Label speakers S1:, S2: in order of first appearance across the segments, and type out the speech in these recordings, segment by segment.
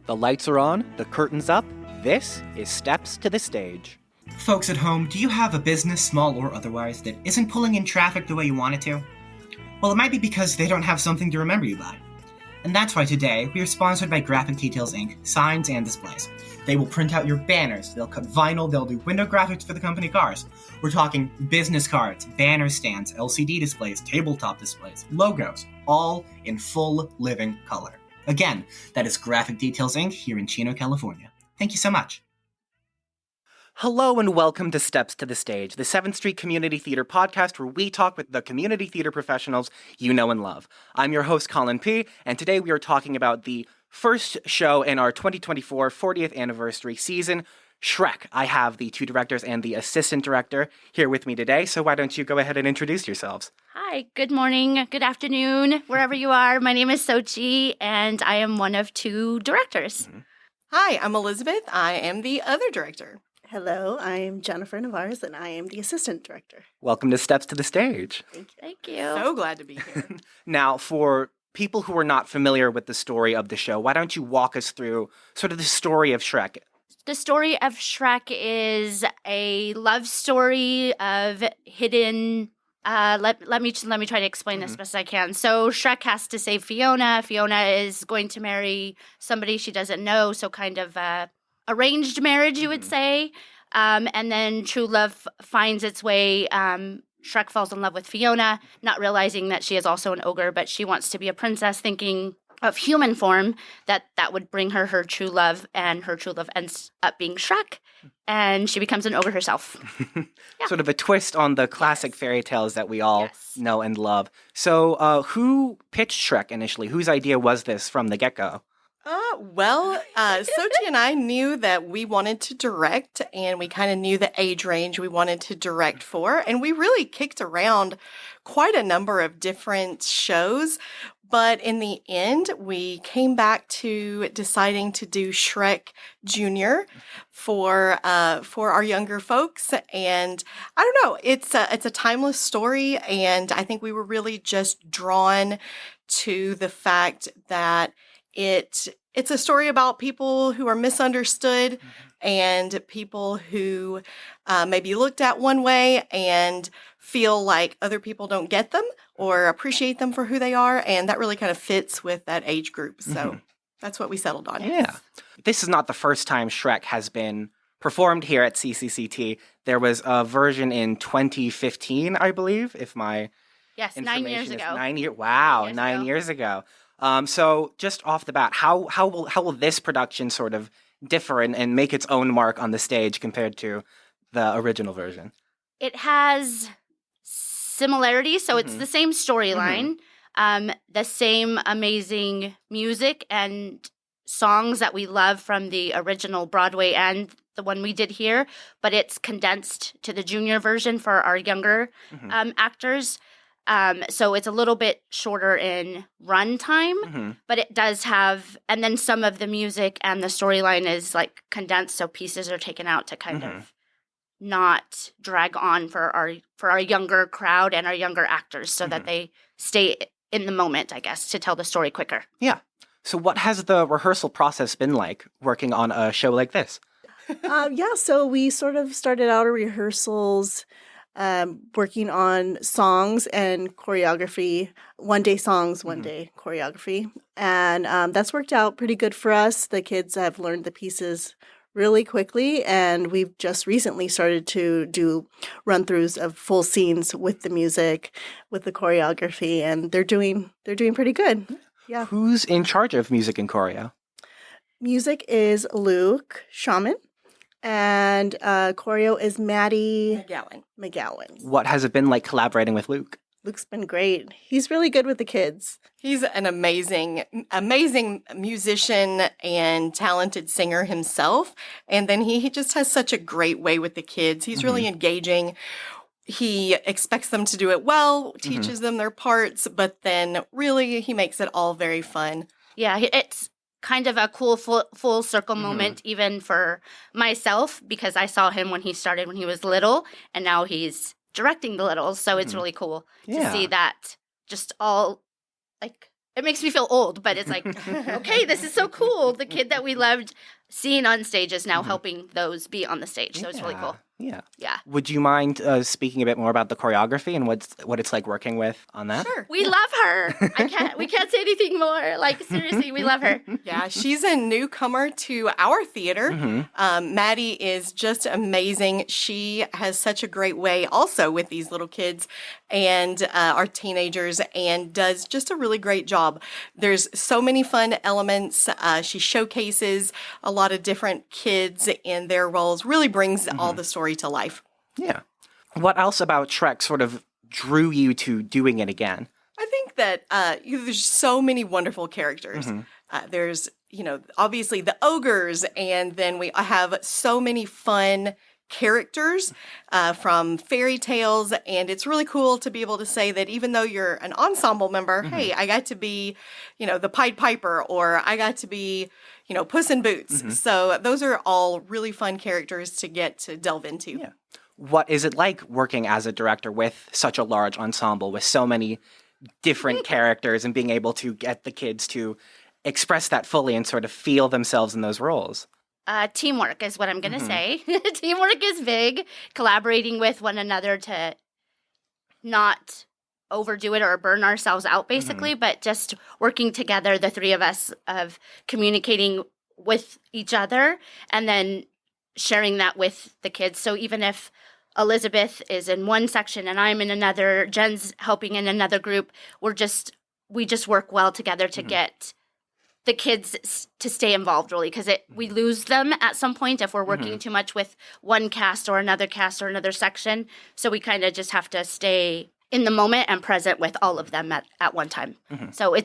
S1: The lights are on, the curtain's up. This is Steps to the Stage.
S2: Folks at home, do you have a business, small or otherwise, that isn't pulling in traffic the way you want it to? Well, it might be because they don't have something to remember you by. And that's why today we are sponsored by Graphic Details Inc., signs and displays. They will print out your banners, they'll cut vinyl, they'll do window graphics for the company cars. We're talking business cards, banner stands, LCD displays, tabletop displays, logos, all in full living color. Again, that is Graphic Details Inc. here in Chino, California. Thank you so much.
S1: Hello and welcome to Steps to the Stage, the 7th Street Community Theater podcast where we talk with the community theater professionals you know and love. I'm your host, Colin P., and today we are talking about the first show in our 2024 40th anniversary season, Shrek. I have the two directors and the assistant director here with me today, so why don't you go ahead and introduce yourselves?
S3: Hi, good morning, good afternoon, wherever you are. My name is Xochitl, and I am one of two directors.
S1: Mm-hmm.
S4: Hi, I'm Elizabeth. I am the other director.
S5: Hello, I'm Jennifer Navares, and I am the assistant director.
S1: Welcome to Steps to the Stage.
S3: Thank you.
S4: So glad to be here.
S1: Now, for people who are not familiar with the story of the show, why don't you walk us through sort of the story of Shrek?
S3: The story of Shrek is a love story of hidden. Let me try to explain this best I can. So Shrek has to save Fiona. Fiona is going to marry somebody she doesn't know, so kind of arranged marriage, you would say. And then true love finds its way. Shrek falls in love with Fiona, not realizing that she is also an ogre, but she wants to be a princess, thinking of human form, that would bring her her true love, and her true love ends up being Shrek, and she becomes an ogre herself. Yeah.
S1: Sort of a twist on the classic fairy tales that we all know and love. So who pitched Shrek initially? Whose idea was this from the get-go?
S4: Xochitl and I knew that we wanted to direct, and we kind of knew the age range we wanted to direct for, and we really kicked around quite a number of different shows. But in the end, we came back to deciding to do Shrek Jr. for our younger folks. And I don't know, it's a timeless story, and I think we were really just drawn to the fact that it's a story about people who are misunderstood and people who may be looked at one way and feel like other people don't get them or appreciate them for who they are. And that really kind of fits with that age group. So that's what we settled on.
S1: Yeah. This is not the first time Shrek has been performed here at CCCT. There was a version in 2015, I believe, if my
S3: Yes,
S1: information
S3: 9 years
S1: is
S3: ago.
S1: 9 years. Wow, 9 years ago. So just off the bat, how will this production sort of differ and make its own mark on the stage compared to the original version?
S3: It has similarities, so it's the same storyline, the same amazing music and songs that we love from the original Broadway and the one we did here, but it's condensed to the junior version for our younger actors. So it's a little bit shorter in runtime, but it does have, and then some of the music and the storyline is like condensed, so pieces are taken out to kind of not drag on for our younger crowd and our younger actors, so that they stay in the moment, I guess, to tell the story quicker.
S1: Yeah. So what has the rehearsal process been like working on a show like this?
S5: So we sort of started out our rehearsals working on songs and choreography, one-day songs, one-day choreography. And that's worked out pretty good for us. The kids have learned the pieces really quickly, and we've just recently started to do run-throughs of full scenes with the music, with the choreography, and they're doing pretty good. Yeah.
S1: Who's in charge of music and choreo?
S5: Music is Luke Shaman, and choreo is Maddie McGowan.
S1: What has it been like collaborating with Luke?
S5: Luke's been great. He's really good with the kids.
S4: He's an amazing musician and talented singer himself. And then he just has such a great way with the kids. He's really engaging. He expects them to do it well, teaches them their parts, but then really he makes it all very fun.
S3: Yeah, it's kind of a cool full circle moment even for myself, because I saw him when he started when he was little, and now he's directing the littles, so it's really cool to see that just all like it makes me feel old, but it's like, okay, this is so cool. The kid that we loved seeing on stage is now helping those be on the stage. So it's really cool.
S1: Yeah.
S3: Yeah.
S1: Would you mind speaking a bit more about the choreography and what it's like working with on that?
S4: Sure.
S3: We love her. We can't say anything more. Like, seriously, we love her.
S4: Yeah, she's a newcomer to our theater. Maddie is just amazing. She has such a great way also with these little kids and our teenagers, and does just a really great job. There's so many fun elements. She showcases a lot of different kids in their roles, really brings all the story to life.
S1: Yeah. What else about Shrek sort of drew you to doing it again?
S4: I think that there's so many wonderful characters. There's, obviously the ogres, and then we have so many fun characters from fairy tales, and it's really cool to be able to say that even though you're an ensemble member, hey, I got to be, the Pied Piper, or I got to be, Puss in Boots. So those are all really fun characters to get to delve into.
S1: Yeah. What is it like working as a director with such a large ensemble, with so many different characters, and being able to get the kids to express that fully and sort of feel themselves in those roles?
S3: Teamwork is what I'm going to say. Teamwork is big. Collaborating with one another to not overdo it or burn ourselves out, basically, but just working together, the three of us, of communicating with each other and then sharing that with the kids. So even if Elizabeth is in one section and I'm in another, Jen's helping in another group, we just work well together to get the kids to stay involved, really, because we lose them at some point if we're working too much with one cast or another section. So we kind of just have to stay in the moment and present with all of them at one time. So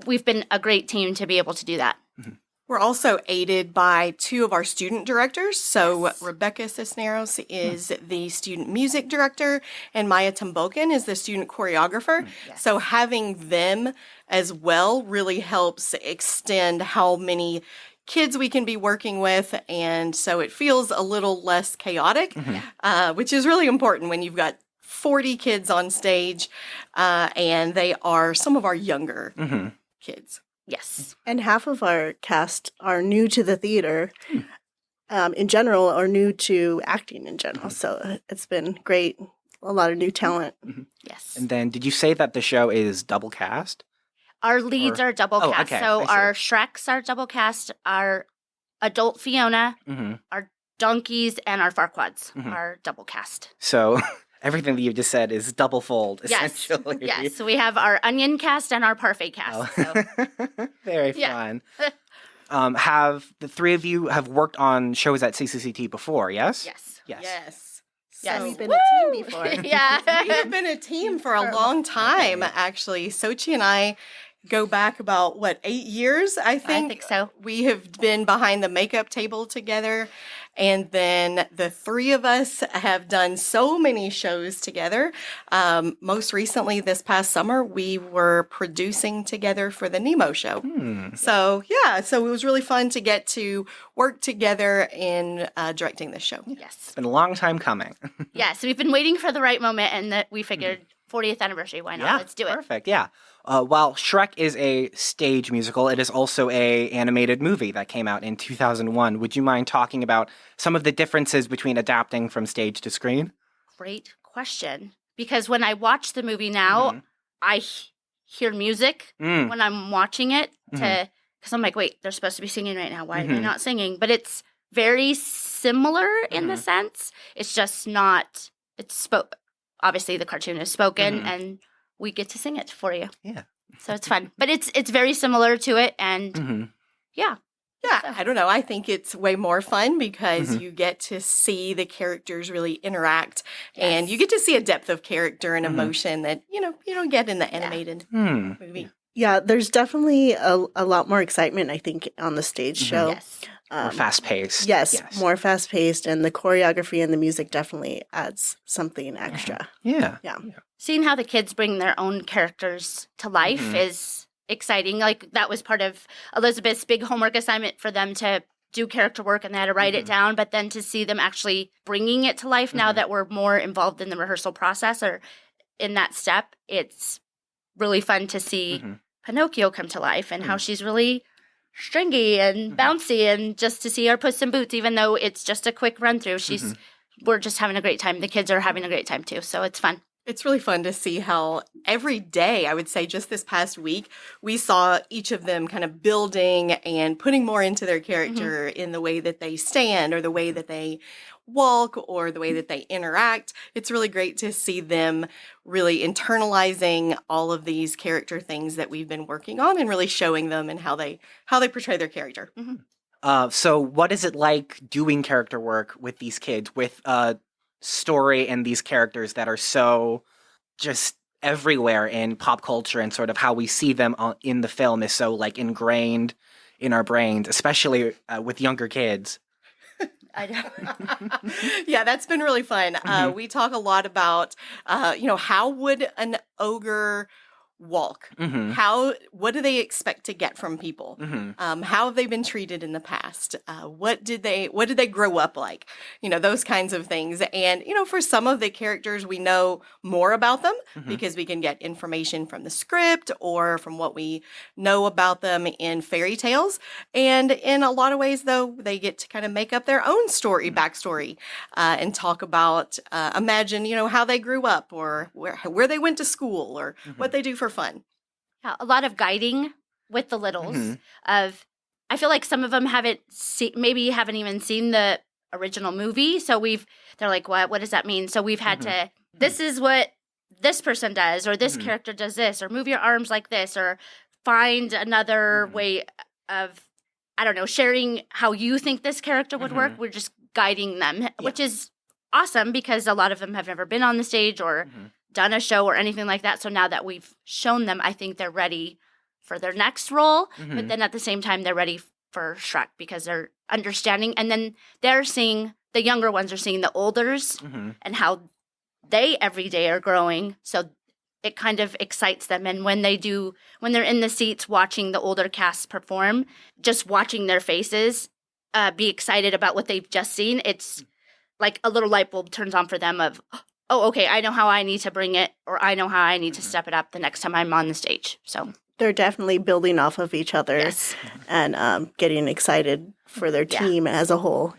S3: we've been a great team to be able to do that.
S4: We're also aided by two of our student directors. So Rebecca Cisneros is the student music director, and Maya Tumbokin is the student choreographer. So having them as well really helps extend how many kids we can be working with, and so it feels a little less chaotic, which is really important when you've got 40 kids on stage, and they are some of our younger kids.
S3: Yes.
S5: And half of our cast are new to the theater in general, or new to acting in general. So it's been great. A lot of new talent.
S3: Yes.
S1: And then, did you say that the show is double cast?
S3: Our leads are double cast.
S1: Okay,
S3: So
S1: I see.
S3: our Shreks are double cast. Our adult Fiona, our donkeys, and our Farquads are double cast.
S1: So everything that you just said is double fold,
S3: Yes.
S1: essentially.
S3: Yes. So we have our onion cast and our parfait cast. So.
S1: Very fun. Have the three of you have worked on shows at CCCT before, yes?
S3: Yes.
S1: Yes.
S4: Yes.
S3: Yes.
S4: So
S5: We've been a team before.
S3: Yeah.
S4: we have been a team for a long time, actually. Xochitl and I go back about, 8 years, I think?
S3: I think so.
S4: We have been behind the makeup table together. And then the three of us have done so many shows together. Most recently, this past summer, we were producing together for the Nemo show. So it was really fun to get to work together in directing this show.
S3: Yes.
S1: It's been a long time coming.
S3: Yes. We've been waiting for the right moment, and that we figured 40th anniversary. Why not? Let's do it.
S1: Perfect, yeah. While Shrek is a stage musical, it is also a animated movie that came out in 2001. Would you mind talking about some of the differences between adapting from stage to screen?
S3: Great question. Because when I watch the movie now, I hear music when I'm watching it because I'm like, wait, they're supposed to be singing right now. Why are they not singing? But it's very similar in the sense. It's just not, obviously the cartoon is spoken and we get to sing it for you.
S1: Yeah.
S3: So it's fun. But it's very similar to it, and
S4: Yeah, I don't know. I think it's way more fun because you get to see the characters really interact, and you get to see a depth of character and emotion that, you don't get in the animated movie.
S5: Yeah, there's definitely a lot more excitement, I think, on the stage show.
S3: yes.
S1: More fast-paced.
S5: Yes, more fast-paced, and the choreography and the music definitely adds something extra.
S1: Yeah.
S3: Seeing how the kids bring their own characters to life is exciting. Like, that was part of Elizabeth's big homework assignment for them to do character work, and they had to write it down, but then to see them actually bringing it to life now that we're more involved in the rehearsal process or in that step, it's really fun to see Pinocchio come to life and how she's really stringy and bouncy, and just to see her Puss in Boots, even though it's just a quick run through, we're just having a great time. The kids are having a great time too, so it's fun.
S4: It's really fun to see how every day, I would say just this past week, we saw each of them kind of building and putting more into their character in the way that they stand or the way that they walk or the way that they interact. It's really great to see them really internalizing all of these character things that we've been working on and really showing them and how they portray their character.
S1: So what is it like doing character work with these kids, with story and these characters that are so just everywhere in pop culture, and sort of how we see them in the film is so like ingrained in our brains, especially with younger kids?
S3: I know.
S4: Yeah, that's been really fun. We talk a lot about, how would an ogre walk? What do they expect to get from people? How have they been treated in the past? What did they grow up like? Those kinds of things. And, for some of the characters, we know more about them because we can get information from the script or from what we know about them in fairy tales. And in a lot of ways, though, they get to kind of make up their own backstory, and talk about, imagine, how they grew up or where they went to school or what they do for fun.
S3: Yeah, a lot of guiding with the littles. I feel like some of them haven't even seen the original movie, so they're like, what does that mean? So we've had to, this is what this person does, or this character does this, or move your arms like this, or find another way of, I don't know, sharing how you think this character would work. We're just guiding them, which is awesome because a lot of them have never been on the stage or done a show or anything like that. So now that we've shown them, I think they're ready for their next role. But then at the same time, they're ready for Shrek because they're understanding. And then the younger ones are seeing the olders and how they every day are growing. So it kind of excites them. And when they're in the seats watching the older cast perform, just watching their faces be excited about what they've just seen, it's like a little light bulb turns on for them of, oh, okay, I know how I need to bring it, or I know how I need to step it up the next time I'm on the stage. So
S5: they're definitely building off of each other and getting excited for their team as a whole.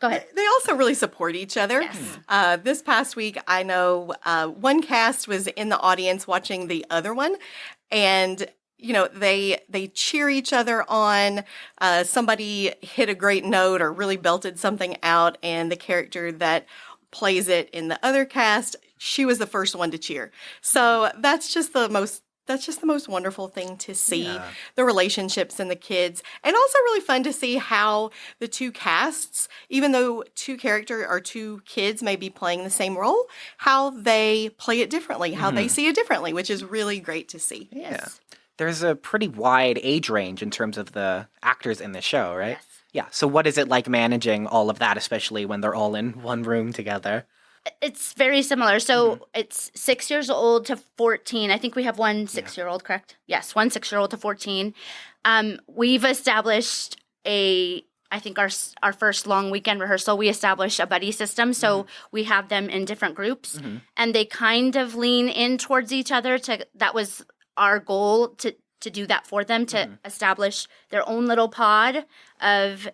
S3: Go ahead.
S4: They also really support each other. Yes. This past week, I know one cast was in the audience watching the other one, and they cheer each other on. Somebody hit a great note or really belted something out, and the character that plays it in the other cast, she was the first one to cheer. So that's just the most wonderful thing to see, the relationships and the kids. And also really fun to see how the two casts, even though two kids may be playing the same role, how they play it differently, how they see it differently, which is really great to see.
S1: Yeah.
S3: Yes.
S1: There's a pretty wide age range in terms of the actors in the show, right?
S3: Yes.
S1: Yeah. So what is it like managing all of that, especially when they're all in one room together?
S3: It's very similar. So it's 6 years old to 14. I think we have one 6-year-old, correct? Yes, one 6-year-old to 14. We've established I think our first long weekend rehearsal, we established a buddy system. So we have them in different groups, and they kind of lean in towards each other. That was our goal to do that for them, to establish their own little pod of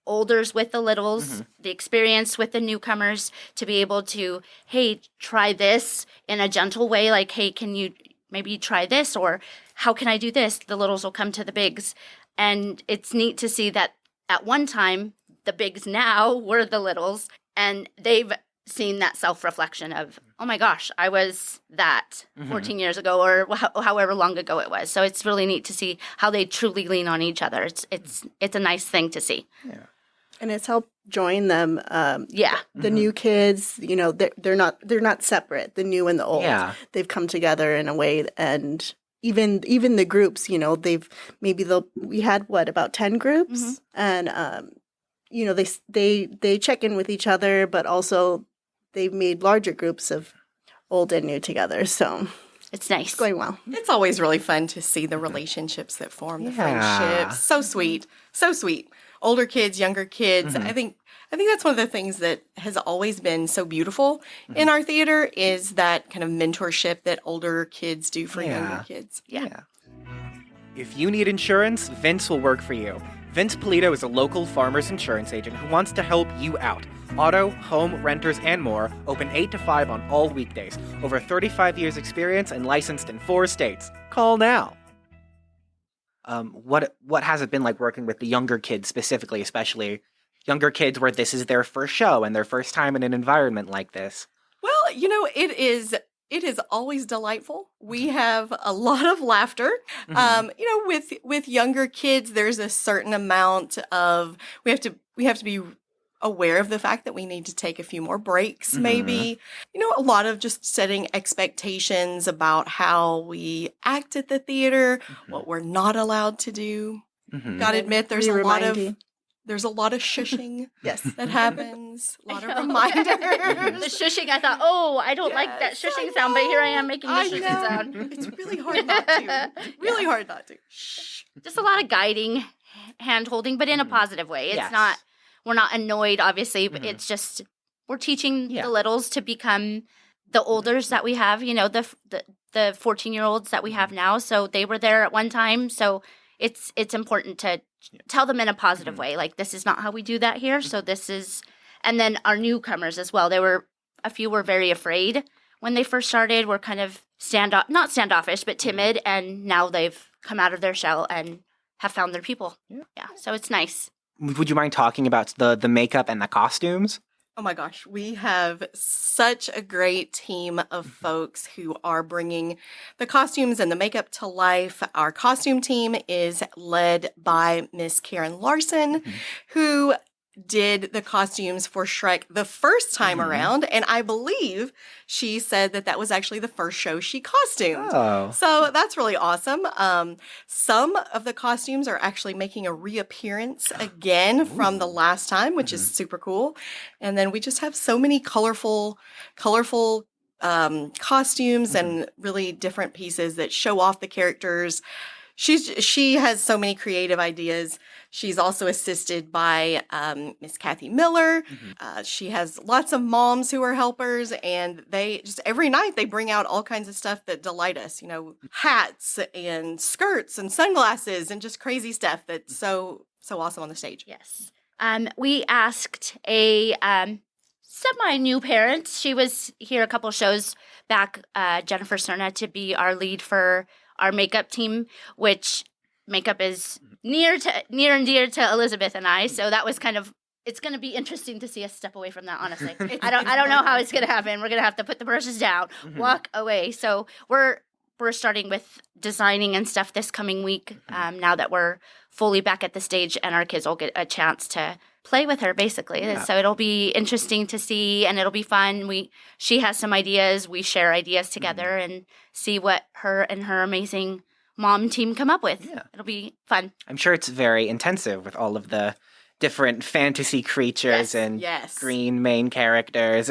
S3: olders with the littles, the experience with the newcomers, to be able to, hey, try this in a gentle way, like, hey, can you maybe try this, or how can I do this? The littles will come to the bigs. And it's neat to see that at one time, the bigs now were the littles, and they've seen that self-reflection of, oh my gosh, I was that 14 years ago, or however long ago it was. So it's really neat to see how they truly lean on each other. It's a nice thing to see. Yeah.
S5: And it's helped join them. The new kids, they're not separate. The new and the old, they've come together in a way. And even the groups, we had about 10 groups, and they check in with each other, but also they've made larger groups of old and new together. So
S3: It's nice.
S5: It's going well.
S4: It's always really fun to see the relationships that form, the
S1: Yeah.
S4: friendships. So sweet. So sweet. Older kids, younger kids. I think that's one of the things that has always been so beautiful in our theater is that kind of mentorship that older kids do for younger kids.
S3: Yeah.
S1: If you need insurance, Vince will work for you. Vince Polito is a local farmer's insurance agent who wants to help you out. Auto, home, renters, and more, open 8 to 5 on all weekdays. Over 35 years experience and licensed in 4 states. Call now. What has it been like working with the younger kids specifically, especially younger kids where this is their first show and their first time in an environment like this?
S4: Well, it is always delightful. We have a lot of laughter. With younger kids, there's a certain amount of we have to be aware of the fact that we need to take a few more breaks, maybe. A lot of just setting expectations about how we act at the theater, what we're not allowed to do. Gotta admit, there's a lot of shushing that happens. A lot of reminders.
S3: The shushing, I thought, I don't like that shushing sound, but here I am making the shushing sound.
S4: It's really hard not to. Really hard not to. Shh.
S3: Just a lot of guiding, hand-holding, but in a positive way. It's not, we're not annoyed, obviously, but it's just, we're teaching the littles to become the olders that we have, the 14-year-olds that we have now. So they were there at one time. So it's important to tell them in a positive way. Like, this is not how we do that here. So this is, and then our newcomers as well. A few were very afraid when they first started. Were kind of not standoffish, but timid. And now they've come out of their shell and have found their people. Yeah. So it's nice.
S1: Would you mind talking about the makeup and the costumes?
S4: Oh my gosh, we have such a great team of folks who are bringing the costumes and the makeup to life. Our costume team is led by Miss Karen Larson, who did the costumes for Shrek the first time around, and I believe she said that was actually the first show she costumed.
S1: Oh.
S4: So that's really awesome. Some of the costumes are actually making a reappearance again from the last time, which is super cool. And then we just have so many colorful costumes and really different pieces that show off the characters. She has so many creative ideas. She's also assisted by Miss Kathy Miller. She has lots of moms who are helpers, and they just every night they bring out all kinds of stuff that delight us. Hats and skirts and sunglasses and just crazy stuff that's so awesome on the stage.
S3: Yes. We asked a semi-new parent. She was here a couple shows back, Jennifer Cerna, to be our lead for our makeup team, which makeup is near and dear to Elizabeth and I. So that was it's going to be interesting to see us step away from that, honestly. I don't know how it's going to happen. We're going to have to put the brushes down, walk away. So we're starting with designing and stuff this coming week, now that we're fully back at the stage and our kids will get a chance to play with her, basically. Yeah. So it'll be interesting to see, and it'll be fun. She has some ideas. We share ideas together and see what her and her amazing mom team come up with. Yeah. It'll be fun.
S1: I'm sure it's very intensive with all of the different fantasy creatures and green main characters.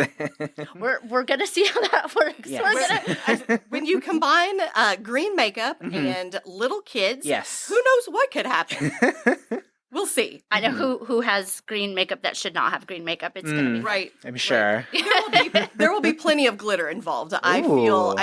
S3: We're gonna see how that works.
S1: Yes.
S4: When you combine green makeup and little kids, who knows what could happen? We'll see.
S3: I know who has green makeup that should not have green makeup. It's gonna be
S4: right.
S1: I'm sure.
S4: There will be plenty of glitter involved. I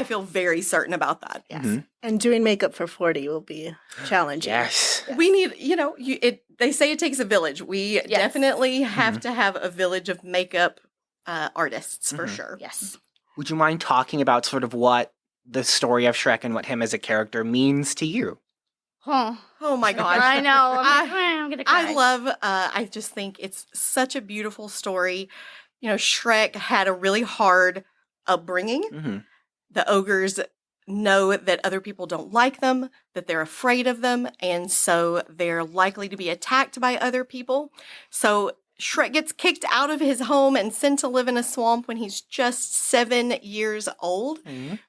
S4: feel very certain about that.
S3: Yes.
S5: And doing makeup for 40 will be challenging.
S1: Yes.
S4: We need, they say it takes a village. We definitely have to have a village of makeup artists for sure.
S3: Yes.
S1: Would you mind talking about sort of what the story of Shrek and what him as a character means to you?
S4: Oh my gosh.
S3: I know. I'm going to cry.
S4: I just think it's such a beautiful story. Shrek had a really hard upbringing. The ogres know that other people don't like them, that they're afraid of them, and so they're likely to be attacked by other people. So Shrek gets kicked out of his home and sent to live in a swamp when he's just 7 years old,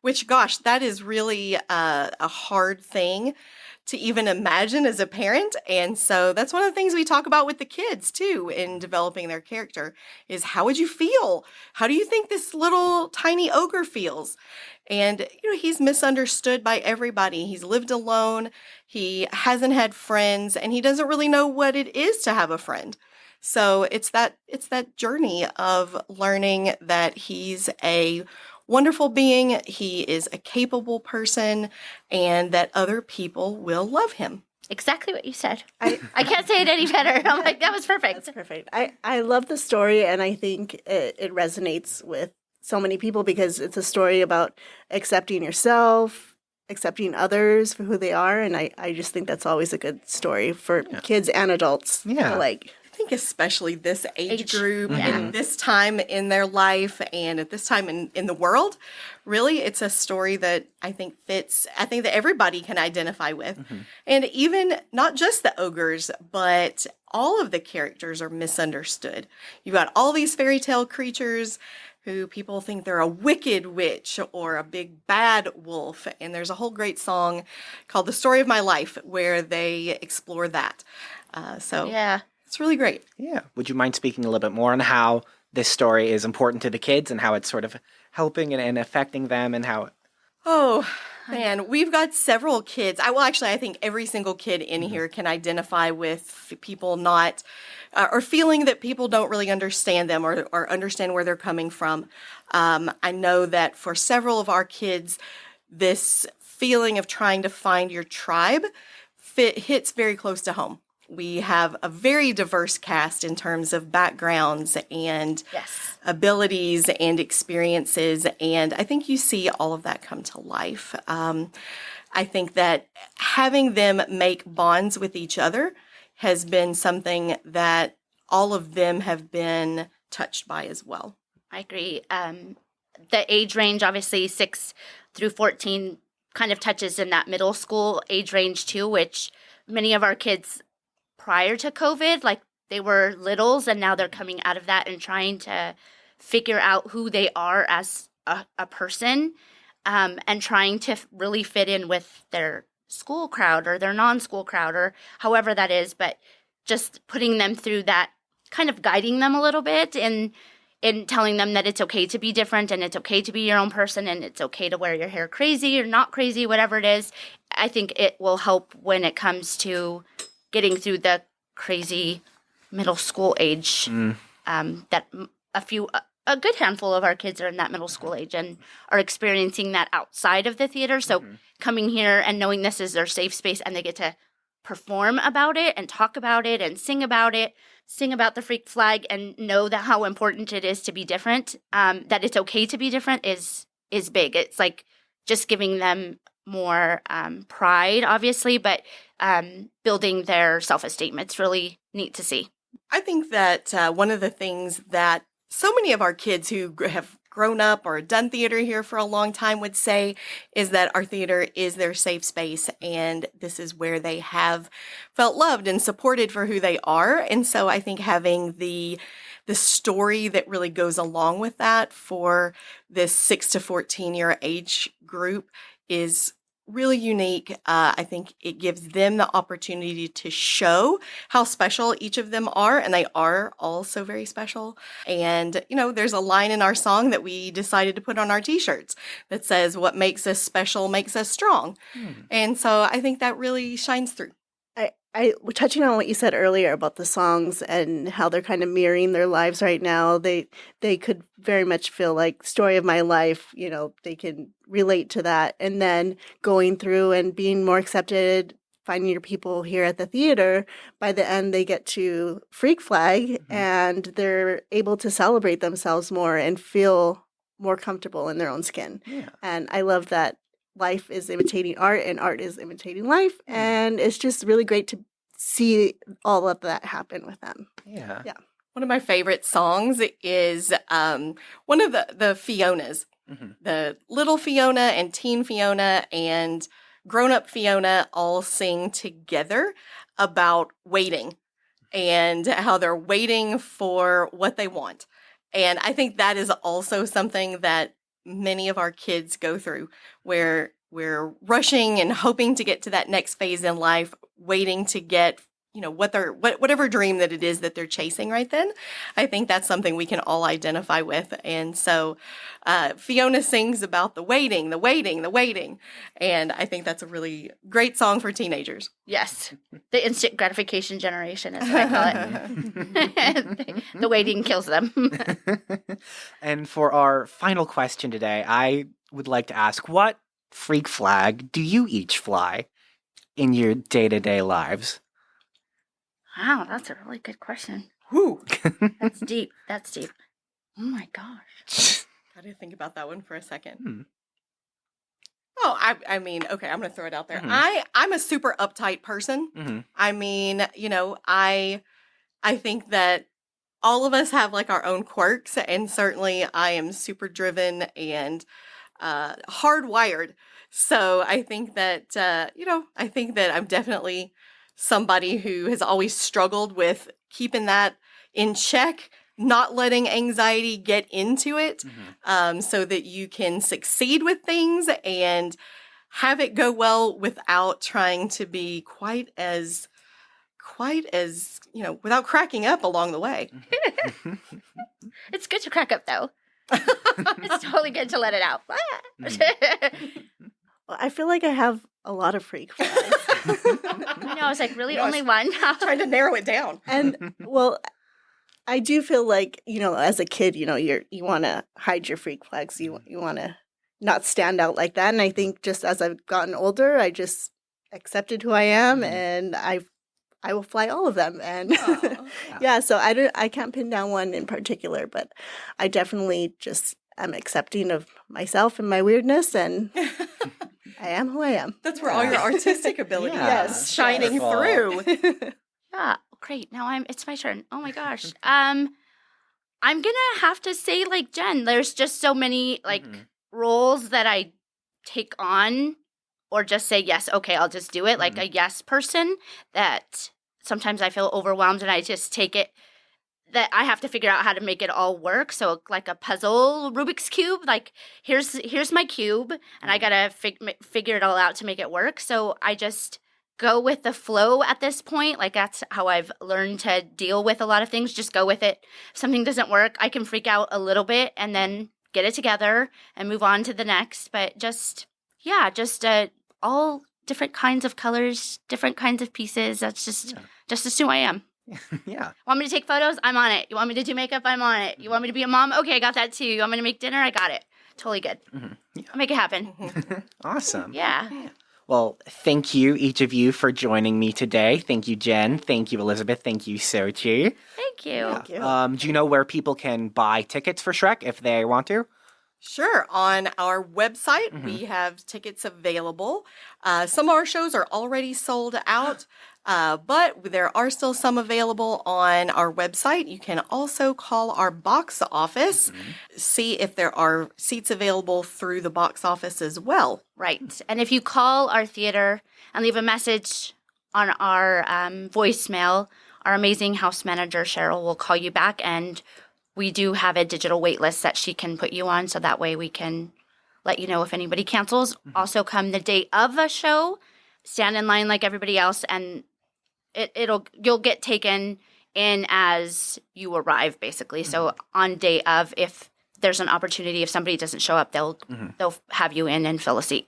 S4: which, gosh, that is really a hard thing to even imagine as a parent. And so that's one of the things we talk about with the kids, too, in developing their character, is how would you feel? How do you think this little tiny ogre feels? And, he's misunderstood by everybody. He's lived alone. He hasn't had friends, and he doesn't really know what it is to have a friend. So it's that journey of learning that he's a wonderful being, he is a capable person, and that other people will love him.
S3: Exactly what you said. I can't say it any better. I'm like, that was perfect.
S5: That's perfect. I love the story, and I think it resonates with so many people because it's a story about accepting yourself, accepting others for who they are, and I just think that's always a good story for kids and adults.
S1: Yeah.
S4: I think especially this age group and this time in their life and at this time in the world, really it's a story that I think fits, I think that everybody can identify with. And even not just the ogres, but all of the characters are misunderstood. You've got all these fairy tale creatures who people think they're a wicked witch or a big bad wolf. And there's a whole great song called The Story of My Life where they explore that.
S3: Yeah.
S4: It's really great.
S1: Yeah. Would you mind speaking a little bit more on how this story is important to the kids and how it's sort of helping and affecting them and how...
S4: Oh, man, we've got several kids. I think every single kid in here can identify with people not, or feeling that people don't really understand them or understand where they're coming from. I know that for several of our kids, this feeling of trying to find your tribe hits very close to home. We have a very diverse cast in terms of backgrounds and abilities and experiences, and I think you see all of that come to life. I think that having them make bonds with each other has been something that all of them have been touched by as well.
S3: I agree. The age range, obviously 6 through 14, kind of touches in that middle school age range too, which many of our kids prior to COVID, like they were littles and now they're coming out of that and trying to figure out who they are as a person, and trying to really fit in with their school crowd or their non-school crowd or however that is, but just putting them through that, kind of guiding them a little bit in telling them that it's okay to be different and it's okay to be your own person and it's okay to wear your hair crazy or not crazy, whatever it is. I think it will help when it comes to getting through the crazy middle school age, that a good handful of our kids are in that middle school age and are experiencing that outside of the theater. So coming here and knowing this is their safe space and they get to perform about it and talk about it and sing about the freak flag and know that how important it is to be different, that it's okay to be different is big. It's like just giving them more pride, obviously, but building their self-esteem. It's really neat to see.
S4: I think that one of the things that so many of our kids who have grown up or done theater here for a long time would say is that our theater is their safe space and this is where they have felt loved and supported for who they are. And so I think having the story that really goes along with that for this 6 to 14 year age group is really unique. I think it gives them the opportunity to show how special each of them are, and they are all so very special. And, there's a line in our song that we decided to put on our t-shirts that says, "What makes us special makes us strong." And so I think that really shines through.
S5: I touching on what you said earlier about the songs and how they're kind of mirroring their lives right now, they could very much feel like story of my life, they can relate to that. And then going through and being more accepted, finding your people here at the theater, by the end they get to Freak Flag and they're able to celebrate themselves more and feel more comfortable in their own skin. Yeah. And I love that life is imitating art and art is imitating life. And it's just really great to see all of that happen with them.
S1: Yeah.
S4: One of my favorite songs is one of the Fionas. The little Fiona and teen Fiona and grown-up Fiona all sing together about waiting. and how they're waiting for what they want. And I think that is also something that many of our kids go through, where we're rushing and hoping to get to that next phase in life, waiting to get, whatever dream that it is that they're chasing right then. I think that's something we can all identify with. And so Fiona sings about the waiting, the waiting, the waiting. And I think that's a really great song for teenagers.
S3: Yes. The instant gratification generation is what I call it. The waiting kills them.
S1: And for our final question today, I would like to ask, what freak flag do you each fly in your day-to-day lives?
S3: Wow, that's a really good question.
S4: Whew.
S3: That's deep. That's deep. Oh my gosh.
S4: Got to think about that one for a second. Oh, I mean, okay, I'm going to throw it out there. I'm a super uptight person. I mean, I think that all of us have like our own quirks, and certainly I am super driven and hardwired. So I think that, I'm definitely somebody who has always struggled with keeping that in check, not letting anxiety get into it, so that you can succeed with things and have it go well without trying to be quite as, without cracking up along the way.
S3: It's good to crack up, though. It's totally good to let it out.
S5: Well, I feel like I have a lot of freak flags.
S3: I was like, really, only one?
S4: Trying to narrow it down.
S5: And, well, I do feel like, as a kid, you want to hide your freak flags. You want to not stand out like that. And I think just as I've gotten older, I just accepted who I am, and I will fly all of them. And so I can't pin down one in particular, but I definitely just am accepting of myself and my weirdness, and I am who I am.
S4: That's where all your artistic ability is shining through.
S3: Yeah, great. Now it's my turn. Oh my gosh. I'm gonna have to say, like Jen, there's just so many roles that I take on, or just say yes, okay, I'll just do it. Like a yes person, that sometimes I feel overwhelmed and I just take it, that I have to figure out how to make it all work. So like a puzzle Rubik's Cube, like here's my cube, and I gotta figure it all out to make it work. So I just go with the flow at this point. Like that's how I've learned to deal with a lot of things. Just go with it. If something doesn't work, I can freak out a little bit and then get it together and move on to the next. But just all different kinds of colors, different kinds of pieces. That's just who I am.
S1: Yeah.
S3: Want me to take photos? I'm on it. You want me to do makeup? I'm on it. You want me to be a mom? Okay, I got that too. You want me to make dinner? I got it. Totally good. Yeah. I'll make it happen.
S1: Awesome.
S3: Yeah.
S1: Well, thank you, each of you, for joining me today. Thank you, Jen. Thank you, Elizabeth. Thank you, Xochitl.
S3: Thank you.
S1: Yeah.
S5: Thank you.
S1: Do you know where people can buy tickets for Shrek if they want to?
S4: Sure. On our website, we have tickets available. Some of our shows are already sold out, but there are still some available on our website. You can also call our box office, see if there are seats available through the box office as well.
S3: Right. And if you call our theater and leave a message on our voicemail, our amazing house manager, Cheryl, will call you back, and we do have a digital wait list that she can put you on, so that way we can let you know if anybody cancels. Also, come the day of a show, stand in line like everybody else, and you'll get taken in as you arrive, basically. So on day of, if there's an opportunity, if somebody doesn't show up, they'll have you in and fill a seat.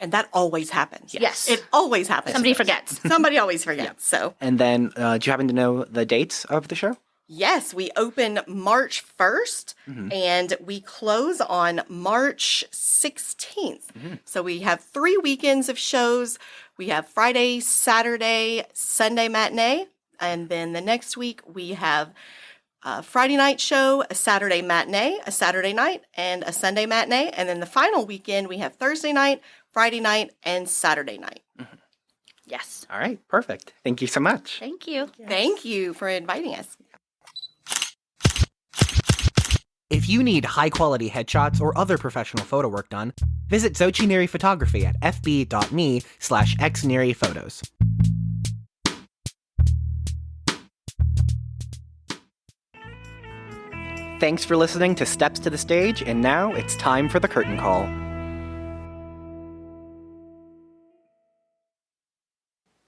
S4: And that always happens.
S3: Yes.
S4: It always happens.
S3: Somebody forgets.
S4: Somebody always forgets. So.
S1: And then, do you happen to know the dates of the show?
S4: Yes, we open March 1st and we close on March 16th. So we have 3 weekends of shows. We have Friday, Saturday, Sunday matinee. And then the next week we have a Friday night show, a Saturday matinee, a Saturday night, and a Sunday matinee. And then the final weekend we have Thursday night, Friday night, and Saturday night.
S3: Yes.
S1: All right, perfect. Thank you so much.
S3: Thank you.
S4: Yes. Thank you for inviting us.
S1: If you need high-quality headshots or other professional photo work done, visit Xochitl Neri Photography at fb.me/xneriPhotos. Thanks for listening to Steps to the Stage, and now it's time for the curtain call.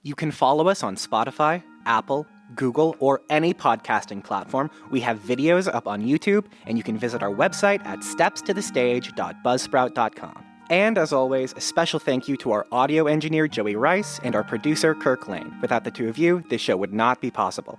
S1: You can follow us on Spotify, Apple, Google, or any podcasting platform. We have videos up on YouTube, and you can visit our website at stepstothestage.buzzsprout.com. And as always, a special thank you to our audio engineer, Joey Rice, and our producer, Kirk Lane. Without the two of you, this show would not be possible.